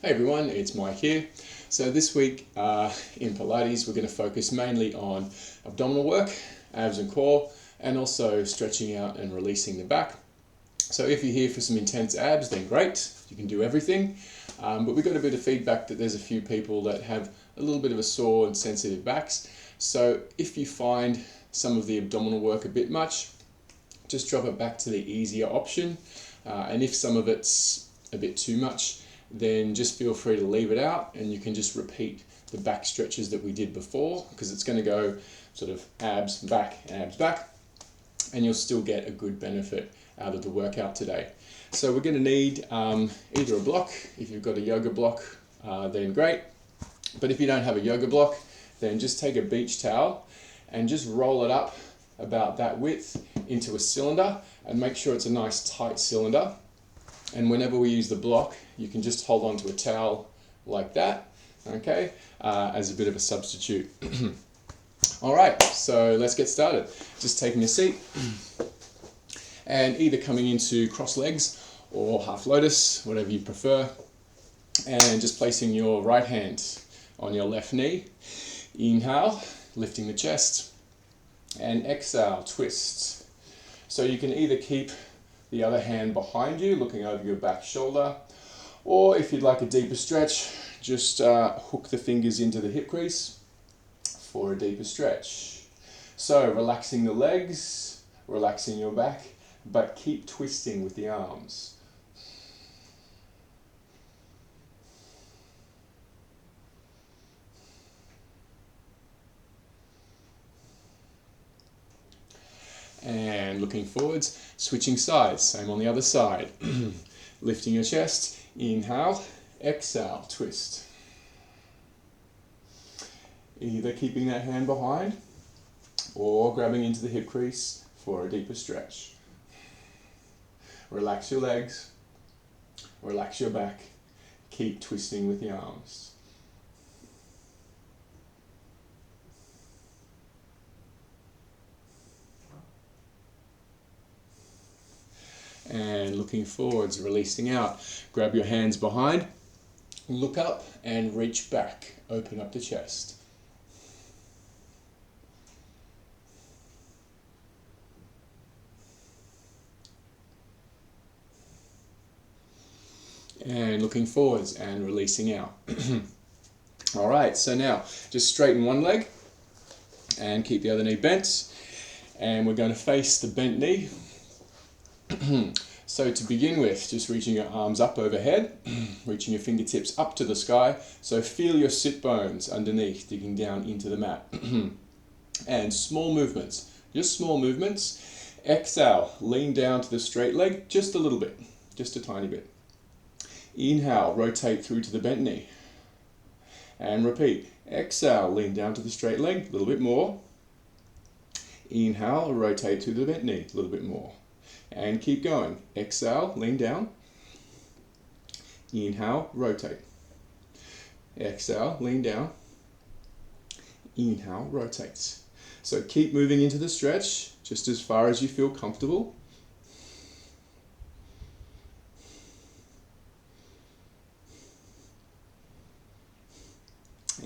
Hey everyone, it's Mike here. So this week in Pilates we're going to focus mainly on abdominal work, abs and core, and also stretching out and releasing the back. So if you're here for some intense abs, then great, you can do everything. But we got a bit of feedback that there's a few people that have a little bit of a sore and sensitive backs. So if you find some of the abdominal work a bit much, just drop it back to the easier option. And if some of it's a bit too much, then just feel free to leave it out and you can just repeat the back stretches that we did before, because it's going to go sort of abs, back, and you'll still get a good benefit out of the workout today. So we're going to need either a block. If you've got a yoga block, then great. But if you don't have a yoga block, then just take a beach towel and just roll it up about that width into a cylinder, and make sure it's a nice tight cylinder. And whenever we use the block, you can just hold on to a towel like that, okay, as a bit of a substitute. All right, so let's get started. Just taking a seat and either coming into cross legs or half lotus, whatever you prefer, and just placing your right hand on your left knee. Inhale, lifting the chest, and exhale, twist. So you can either keep the other hand behind you, looking over your back shoulder, or if you'd like a deeper stretch, just hook the fingers into the hip crease for a deeper stretch. So relaxing the legs, relaxing your back, but keep twisting with the arms. And looking forwards, switching sides, same on the other side. Lifting your chest, inhale, exhale, twist. Either keeping that hand behind or grabbing into the hip crease for a deeper stretch. Relax your legs, relax your back, keep twisting with the arms. And looking forwards, releasing out. Grab your hands behind, look up and reach back. Open up the chest. And looking forwards and releasing out. All right, so now just straighten one leg and keep the other knee bent. And we're going to face the bent knee. So to begin with, just reaching your arms up overhead, reaching your fingertips up to the sky. So feel your sit bones underneath, digging down into the mat. And small movements, just small movements. Exhale, lean down to the straight leg, just a little bit, just a tiny bit. Inhale, rotate through to the bent knee. And repeat. Exhale, lean down to the straight leg, a little bit more. Inhale, rotate through the bent knee, a little bit more. And keep going. Exhale, lean down. Inhale, rotate. Exhale, lean down. Inhale, rotate. So keep moving into the stretch, just as far as you feel comfortable.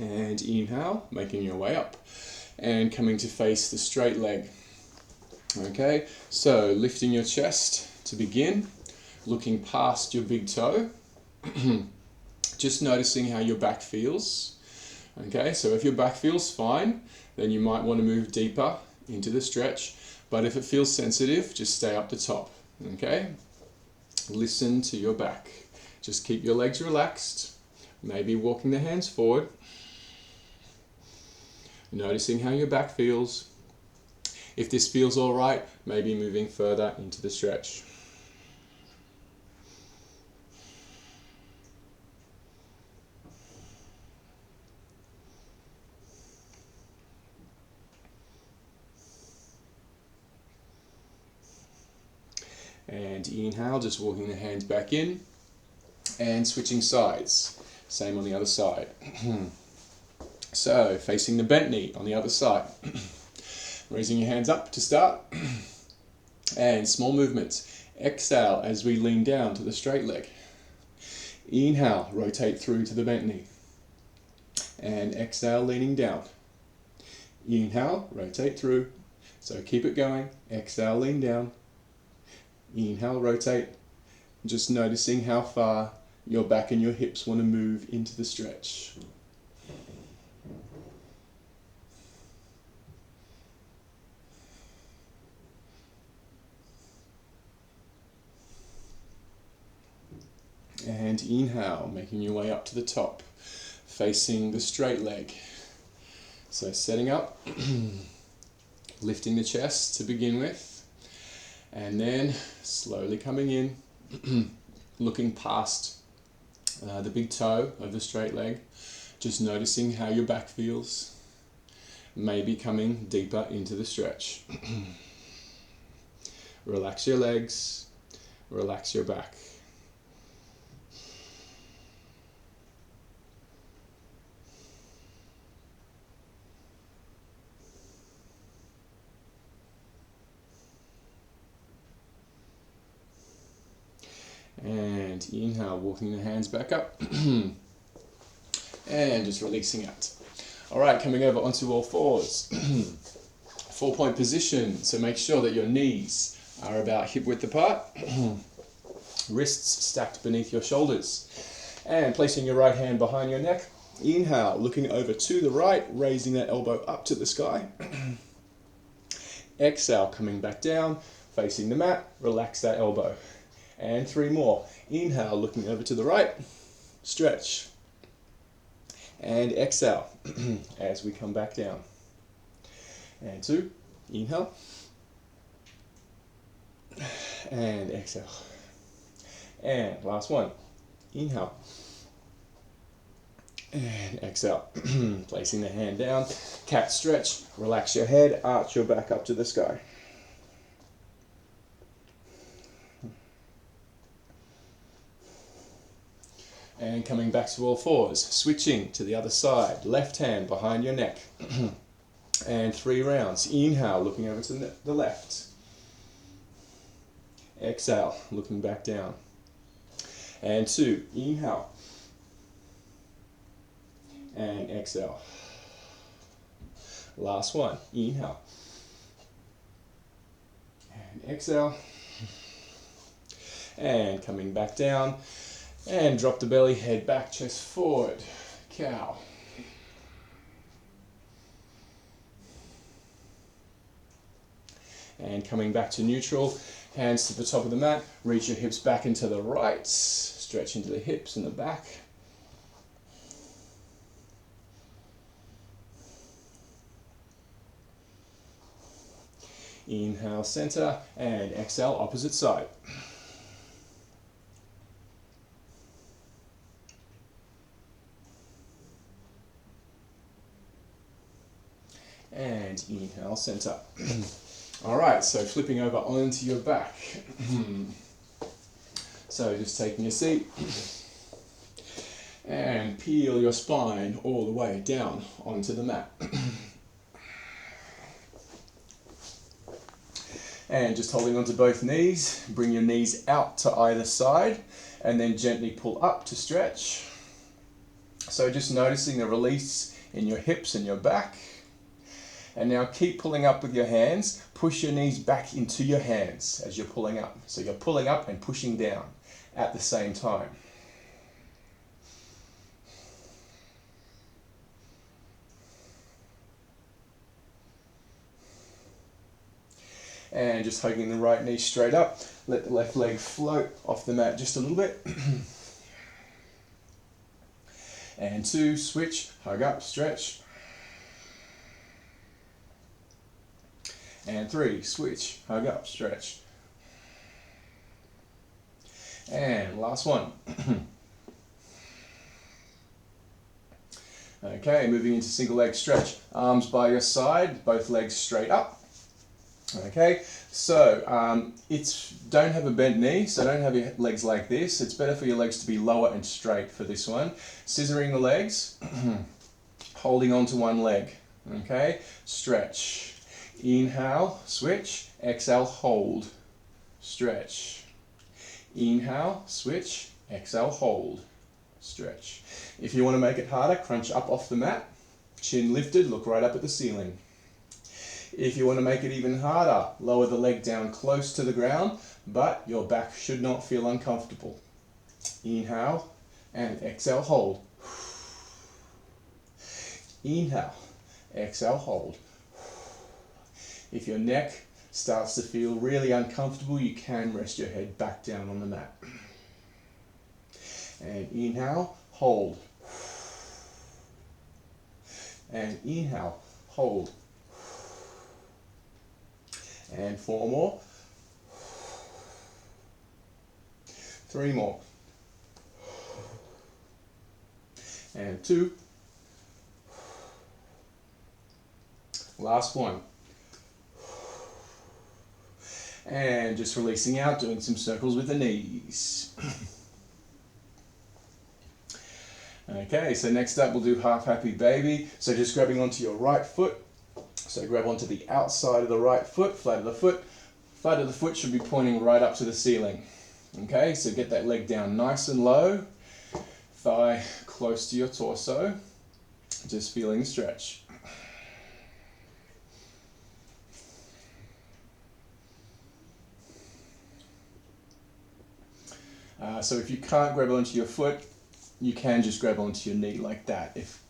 And inhale, making your way up. And coming to face the straight leg. Okay, so lifting your chest to begin, looking past your big toe, just noticing how your back feels. Okay, so if your back feels fine, then you might want to move deeper into the stretch, but if it feels sensitive, just stay up the top. Okay, listen to your back. Just keep your legs relaxed, maybe walking the hands forward, noticing how your back feels. If this feels all right, maybe moving further into the stretch. And inhale, just walking the hands back in and switching sides. Same on the other side. So facing the bent knee on the other side. Raising your hands up to start, and small movements. Exhale as we lean down to the straight leg. Inhale, rotate through to the bent knee. And exhale, leaning down. Inhale, rotate through. So keep it going. Exhale, lean down. Inhale, rotate. Just noticing how far your back and your hips want to move into the stretch. And inhale, making your way up to the top, facing the straight leg. So setting up, lifting the chest to begin with, and then slowly coming in, looking past the big toe of the straight leg, just noticing how your back feels, maybe coming deeper into the stretch. Relax your legs, relax your back. And inhale, walking the hands back up. And just releasing out. All right, coming over onto all fours. 4-point position. So make sure that your knees are about hip width apart. Wrists stacked beneath your shoulders. And placing your right hand behind your neck. Inhale, looking over to the right, raising that elbow up to the sky. Exhale, coming back down, facing the mat, relax that elbow. And 3 more. Inhale, looking over to the right, stretch. And exhale as we come back down. And 2, inhale. And exhale. And last one, inhale. And exhale. Placing the hand down, cat stretch, relax your head, arch your back up to the sky. And coming back to all fours, switching to the other side, left hand behind your neck. And 3 rounds. Inhale, looking over to the left. Exhale, looking back down. And 2, inhale. And exhale. Last one, inhale. And exhale. And coming back down. And drop the belly, head back, chest forward, cow. And coming back to neutral, hands to the top of the mat, reach your hips back into the right, stretch into the hips and the back. Inhale, center, and exhale, opposite side. And inhale, center. All right, so flipping over onto your back. So just taking a seat and peel your spine all the way down onto the mat. And just holding onto both knees, bring your knees out to either side and then gently pull up to stretch. So just noticing the release in your hips and your back. And now keep pulling up with your hands. Push your knees back into your hands as you're pulling up. So you're pulling up and pushing down at the same time. And just hugging the right knee straight up. Let the left leg float off the mat just a little bit. And 2, switch, hug up, stretch. And 3, switch, hug up, stretch. And last one. Okay, moving into single leg stretch. Arms by your side, both legs straight up. Okay, so don't have a bent knee, so don't have your legs like this. It's better for your legs to be lower and straight for this one. Scissoring the legs, holding on to one leg. Okay, stretch. Inhale, switch, exhale, hold, stretch. Inhale, switch, exhale, hold. stretch. If you want to make it harder, crunch up off the mat, chin lifted, look right up at the ceiling. If you want to make it even harder, lower the leg down close to the ground, but your back should not feel uncomfortable. Inhale and exhale, hold. Inhale, exhale, hold. If your neck starts to feel really uncomfortable, you can rest your head back down on the mat. And inhale, hold. And inhale, hold. And 4 more. 3 more. And 2. Last one. And just releasing out, doing some circles with the knees. Okay, so next up we'll do half happy baby. So just grabbing onto your right foot. So grab onto the outside of the right foot, flat of the foot. Flat of the foot should be pointing right up to the ceiling. Okay, so get that leg down nice and low. Thigh close to your torso. Just feeling the stretch. So if you can't grab onto your foot, you can just grab onto your knee like that. If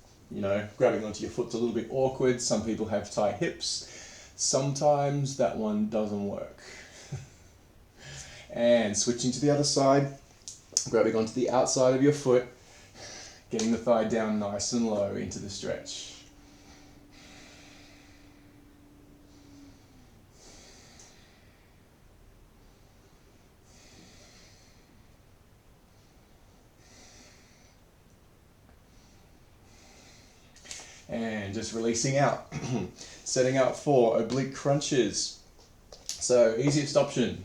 grabbing onto your foot's a little bit awkward, some people have tight hips. Sometimes that one doesn't work. And switching to the other side, grabbing onto the outside of your foot, getting the thigh down nice and low into the stretch. And just releasing out. Setting up for oblique crunches. So easiest option,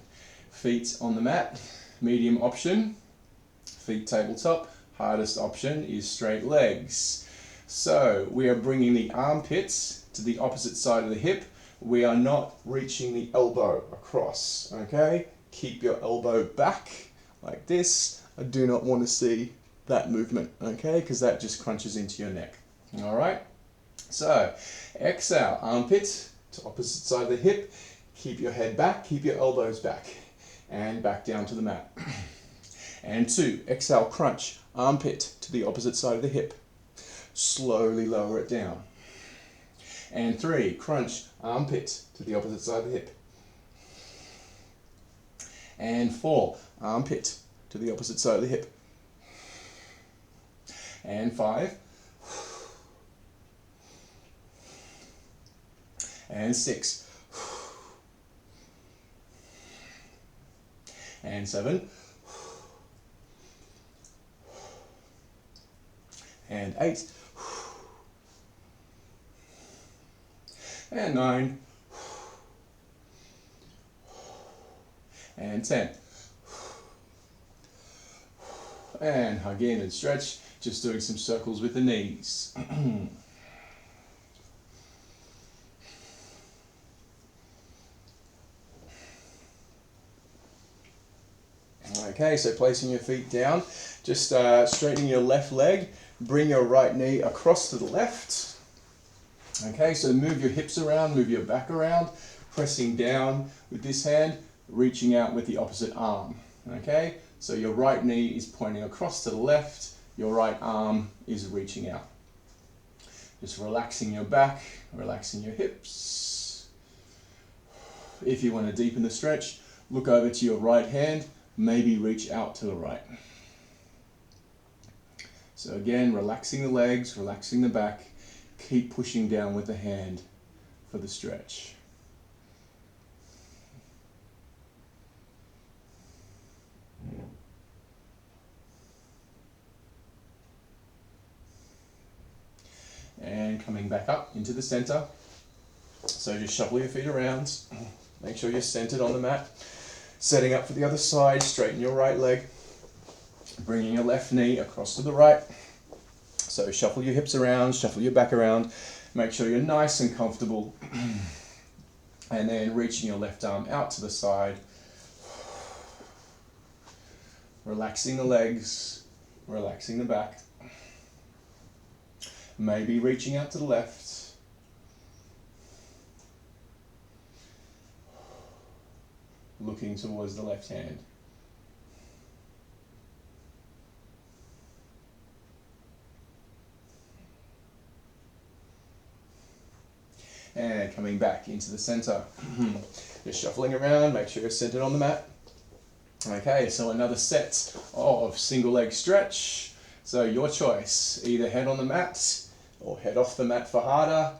feet on the mat. Medium option, feet tabletop. Hardest option is straight legs. So we are bringing the armpits to the opposite side of the hip. We are not reaching the elbow across, okay? Keep your elbow back like this. I do not want to see that movement, okay? Because that just crunches into your neck, all right? So exhale, armpit to opposite side of the hip. Keep your head back, keep your elbows back, and back down to the mat. And 2, exhale, crunch, armpit to the opposite side of the hip. Slowly lower it down. And 3, crunch, armpit to the opposite side of the hip. And 4, armpit to the opposite side of the hip. And 5. And 6. And 7. And 8. And 9. And 10. And hug in and stretch, just doing some circles with the knees. Okay, so placing your feet down, just straightening your left leg, bring your right knee across to the left. Okay, so move your hips around, move your back around, pressing down with this hand, reaching out with the opposite arm. Okay, so your right knee is pointing across to the left, your right arm is reaching out. Just relaxing your back, relaxing your hips. If you want to deepen the stretch, look over to your right hand, maybe reach out to the right. So again, relaxing the legs, relaxing the back, keep pushing down with the hand for the stretch. And coming back up into the center. So just shuffle your feet around, make sure you're centered on the mat. Setting up for the other side, straighten your right leg, bringing your left knee across to the right. So shuffle your hips around, shuffle your back around, make sure you're nice and comfortable. And then reaching your left arm out to the side, relaxing the legs, relaxing the back. Maybe reaching out to the left. Looking towards the left hand. And coming back into the center. Just shuffling around, make sure you're centered on the mat. Okay, so another set of single leg stretch. So your choice, either head on the mat or head off the mat for harder,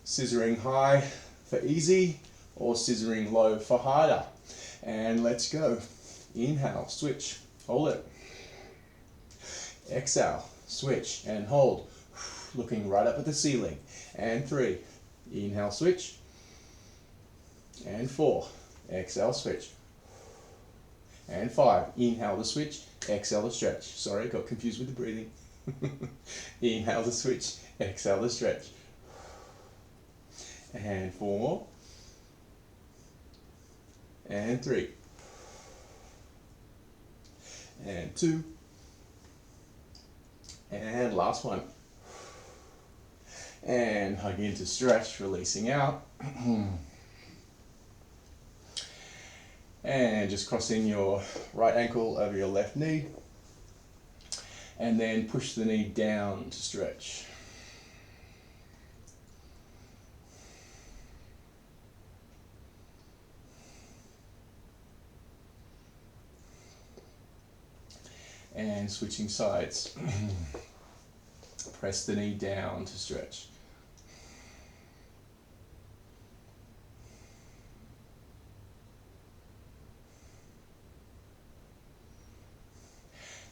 scissoring high for easy, or scissoring low for harder. And let's go. Inhale, switch, hold it. Exhale, switch and hold. Looking right up at the ceiling. And 3. Inhale, switch. And 4. Exhale, switch. And 5. Inhale the switch. Exhale the stretch. Sorry, got confused with the breathing. Inhale the switch. Exhale the stretch. And 4. And 3. And 2. And last one. And hug into stretch, releasing out. And just crossing your right ankle over your left knee. And then push the knee down to stretch. And switching sides. Press the knee down to stretch.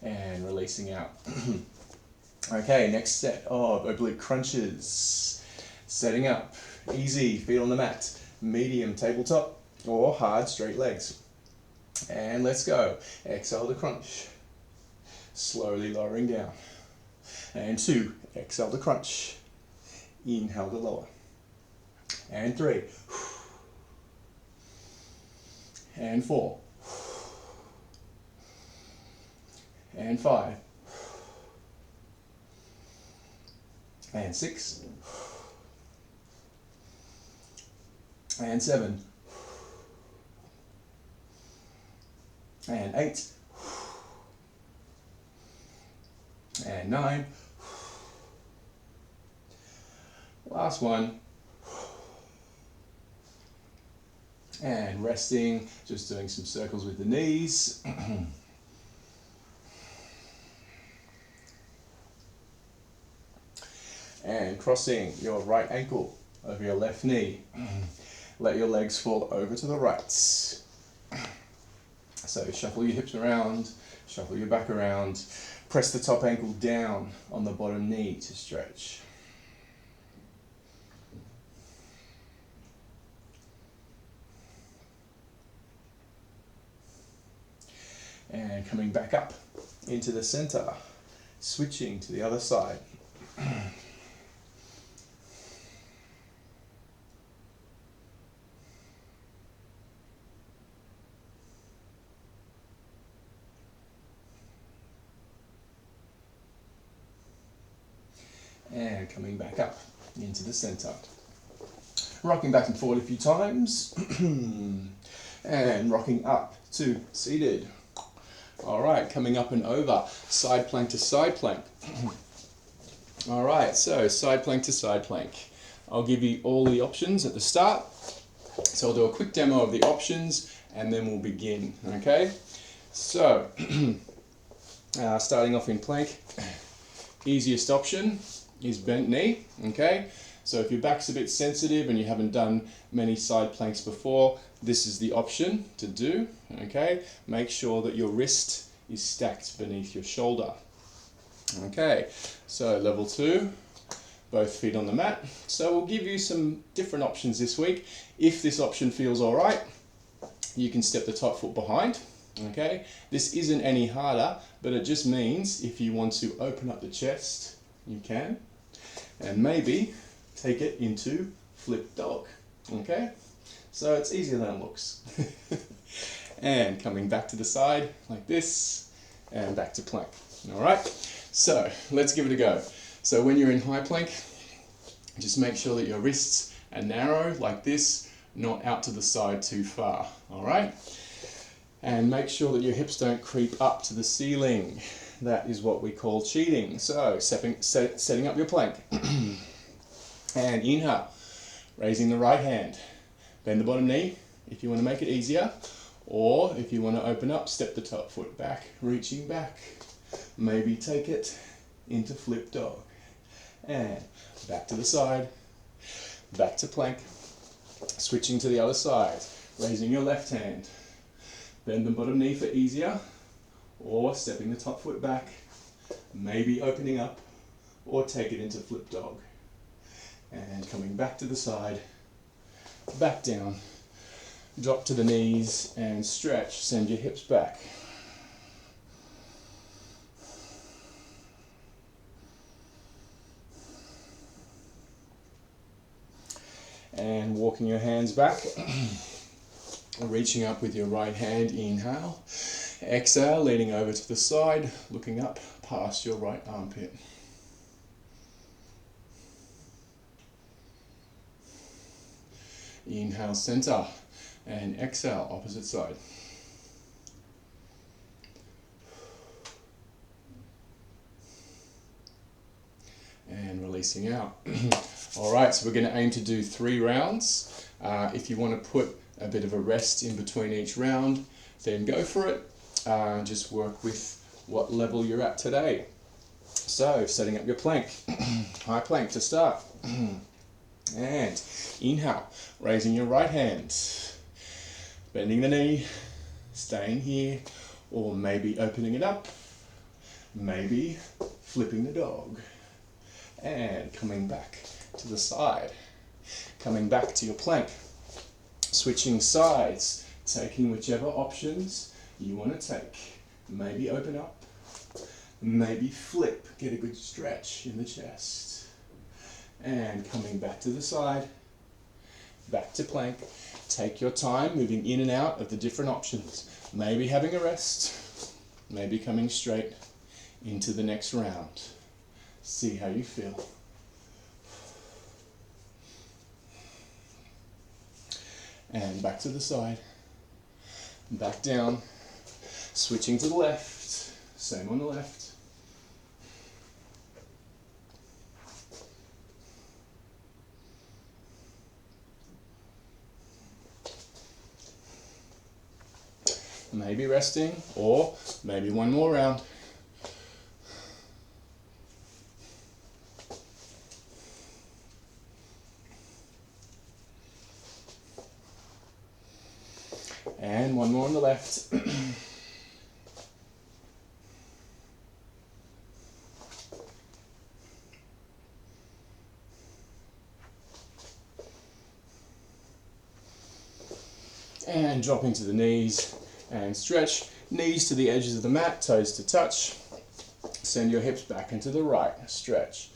And releasing out. Okay, next set of oblique crunches. Setting up. Easy, feet on the mat. Medium tabletop or hard straight legs. And let's go. Exhale to crunch. Slowly lowering down. And 2. Exhale to crunch. Inhale to lower. And 3. And 4. And 5. And 6. And 7. And 8. And 9. Last one. And resting, just doing some circles with the knees. And crossing your right ankle over your left knee. Let your legs fall over to the right. So shuffle your hips around, shuffle your back around. Press the top ankle down on the bottom knee to stretch. And coming back up into the center, switching to the other side. And coming back up into the center. Rocking back and forward a few times. And rocking up to seated. Alright, coming up and over. Side plank to side plank. Alright, so side plank to side plank. I'll give you all the options at the start. So I'll do a quick demo of the options and then we'll begin, okay? So, starting off in plank, easiest option is bent knee, okay? So if your back's a bit sensitive and you haven't done many side planks before, this is the option to do, okay? Make sure that your wrist is stacked beneath your shoulder. Okay, so level 2, both feet on the mat. So we'll give you some different options this week. If this option feels all right, you can step the top foot behind, okay? This isn't any harder, but it just means if you want to open up the chest, you can. And maybe take it into flip dog, okay? So it's easier than it looks. And coming back to the side like this, and back to plank. All right, so let's give it a go. So when you're in high plank, just make sure that your wrists are narrow like this, not out to the side too far, all right? And make sure that your hips don't creep up to the ceiling. That is what we call cheating. So setting up your plank. And inhale, raising the right hand. Bend the bottom knee if you want to make it easier, or if you want to open up, step the top foot back, reaching back. Maybe take it into flip dog. And back to the side, back to plank, switching to the other side, raising your left hand. Bend the bottom knee for easier, or stepping the top foot back, maybe opening up, or take it into flip dog. And coming back to the side, back down, drop to the knees and stretch, send your hips back. And walking your hands back, reaching up with your right hand, inhale. Exhale, leaning over to the side, looking up past your right armpit. Inhale, center, and exhale, opposite side. And releasing out. All right, so we're going to aim to do 3 rounds. If you want to put a bit of a rest in between each round, then go for it. Just work with what level you're at today. So, setting up your plank. High plank to start. And inhale, raising your right hand. Bending the knee, staying here, or maybe opening it up. Maybe flipping the dog. And coming back to the side. Coming back to your plank. Switching sides, taking whichever options you want to take. Maybe open up, maybe flip, get a good stretch in the chest. And coming back to the side, back to plank. Take your time moving in and out of the different options. Maybe having a rest, maybe coming straight into the next round. See how you feel. And back to the side, back down, switching to the left, same on the left. Maybe resting, or maybe one more round. And one more on the left. And dropping to the knees and stretch. Knees to the edges of the mat, toes to touch. Send your hips back into the right, stretch.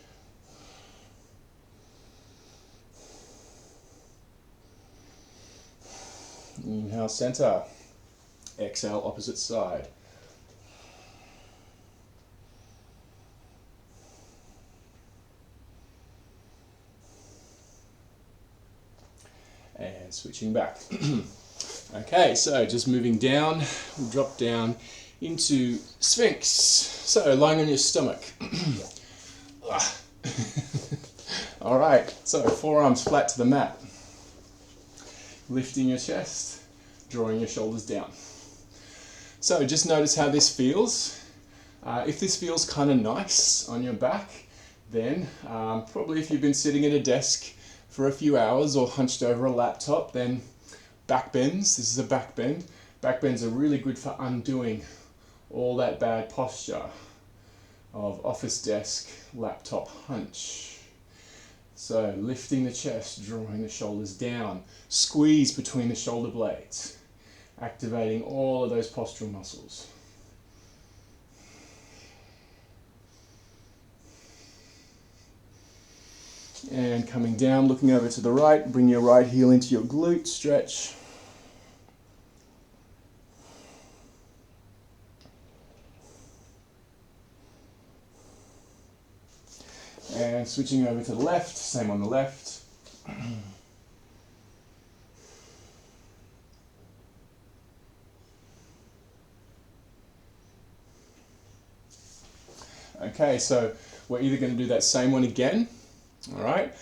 Inhale, center. Exhale, opposite side. And switching back. Okay, so just moving down, we'll drop down into Sphinx. So lying on your stomach. All right, so forearms flat to the mat. Lifting your chest, drawing your shoulders down. So just notice how this feels. If this feels kind of nice on your back, then probably if you've been sitting at a desk for a few hours or hunched over a laptop, then back bends. This is a back bend. Back bends are really good for undoing all that bad posture of office desk, laptop hunch. So lifting the chest, drawing the shoulders down, squeeze between the shoulder blades, activating all of those postural muscles. And coming down, looking over to the right, bring your right heel into your glute, stretch. And switching over to the left, same on the left. Okay, so we're either going to do that same one again, all right?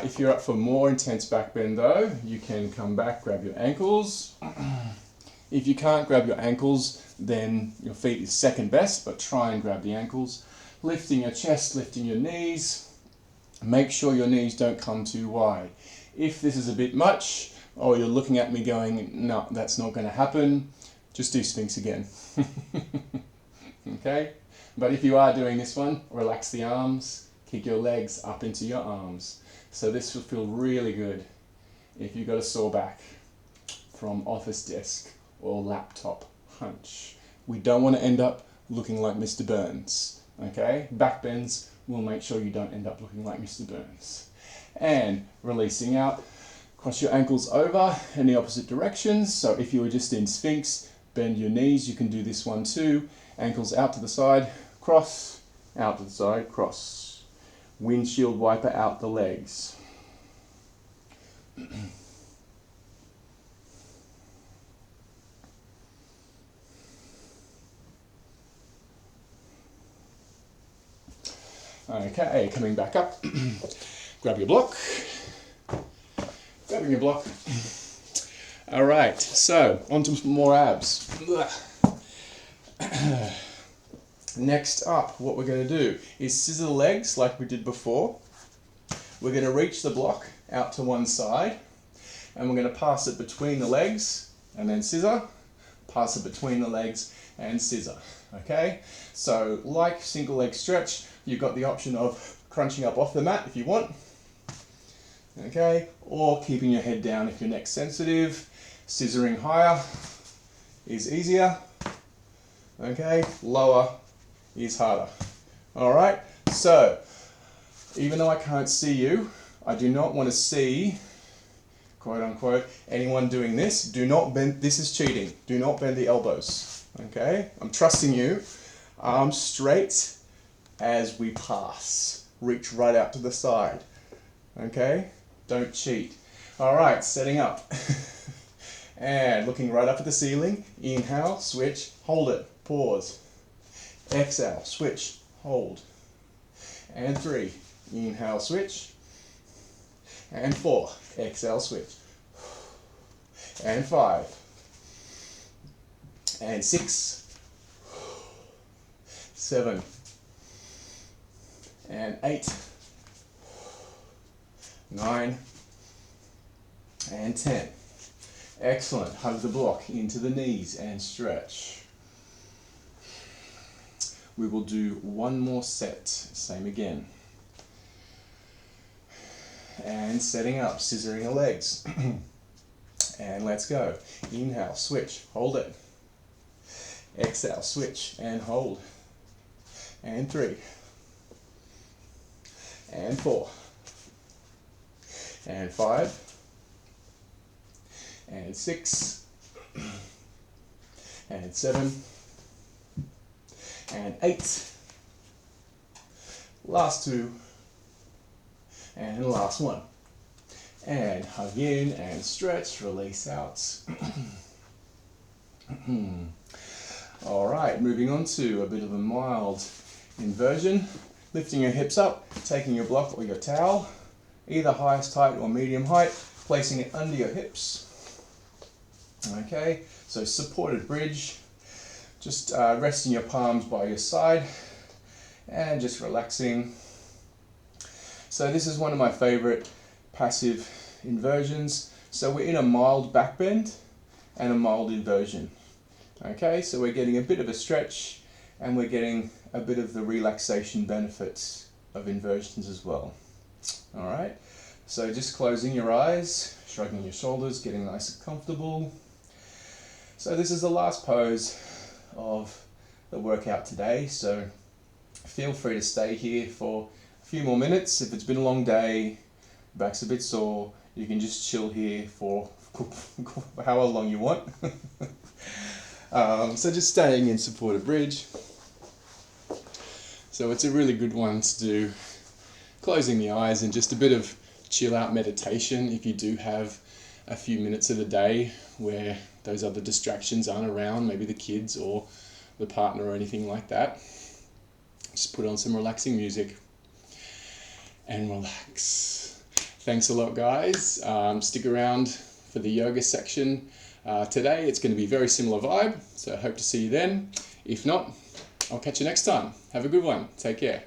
If you're up for more intense back bend though, you can come back, grab your ankles. If you can't grab your ankles, then your feet is second best, but try and grab the ankles. Lifting your chest, lifting your knees. Make sure your knees don't come too wide. If this is a bit much, or you're looking at me going, no, that's not going to happen, just do Sphinx again. Okay? But if you are doing this one, relax the arms, kick your legs up into your arms. So this will feel really good if you've got a sore back from office desk or laptop hunch. We don't want to end up looking like Mr. Burns, okay? Back bends will make sure you don't end up looking like Mr. Burns. And releasing out, cross your ankles over in the opposite directions. So if you were just in Sphinx, bend your knees, you can do this one too. Ankles out to the side, cross, out to the side, cross. Windshield wiper out the legs. Okay, coming back up. Grab your block. Grabbing your block. All right, so on to some more abs. Next up, what we're going to do is scissor the legs like we did before. We're going to reach the block out to one side and we're going to pass it between the legs and then scissor, pass it between the legs and scissor. Okay, so like single leg stretch, you've got the option of crunching up off the mat if you want, okay, or keeping your head down if you're neck sensitive. Scissoring higher is easier, okay, lower is harder. All right, so even though I can't see you, I do not want to see, quote unquote, anyone doing this. Do not bend, this is cheating. Do not bend the elbows, okay? I'm trusting you. Arms straight as we pass. Reach right out to the side, okay? Don't cheat. All right, setting up. And looking right up at the ceiling. Inhale, switch, hold it, pause. Exhale, switch, hold. And 3, inhale, switch. And 4, exhale, switch. And 5. And 6. 7. And 8. 9. And 10. Excellent. Hug the block into the knees and stretch. We will do one more set, same again. And setting up, scissoring the legs. And let's go. Inhale, switch, hold it. Exhale, switch and hold. And 3. And 4. And 5. And 6. And 7. And 8. Last 2. And last 1. And hug in and stretch, release out. All right, moving on to a bit of a mild inversion. Lifting your hips up, taking your block or your towel, either highest height or medium height, placing it under your hips. Okay, so supported bridge. Just resting your palms by your side and just relaxing. So this is one of my favorite passive inversions. So we're in a mild back bend and a mild inversion. Okay, so we're getting a bit of a stretch and we're getting a bit of the relaxation benefits of inversions as well. All right, so just closing your eyes, shrugging your shoulders, getting nice and comfortable. So this is the last pose of the workout today, so feel free to stay here for a few more minutes. If it's been a long day, back's a bit sore, you can just chill here for however long you want. So just staying in supported bridge. So it's a really good one to do closing the eyes and just a bit of chill out meditation if you do have a few minutes of the day where those other distractions aren't around, maybe the kids or the partner or anything like that. Just put on some relaxing music and relax. Thanks a lot, guys. Stick around for the yoga section today. It's going to be a very similar vibe, so I hope to see you then. If not, I'll catch you next time. Have a good one. Take care.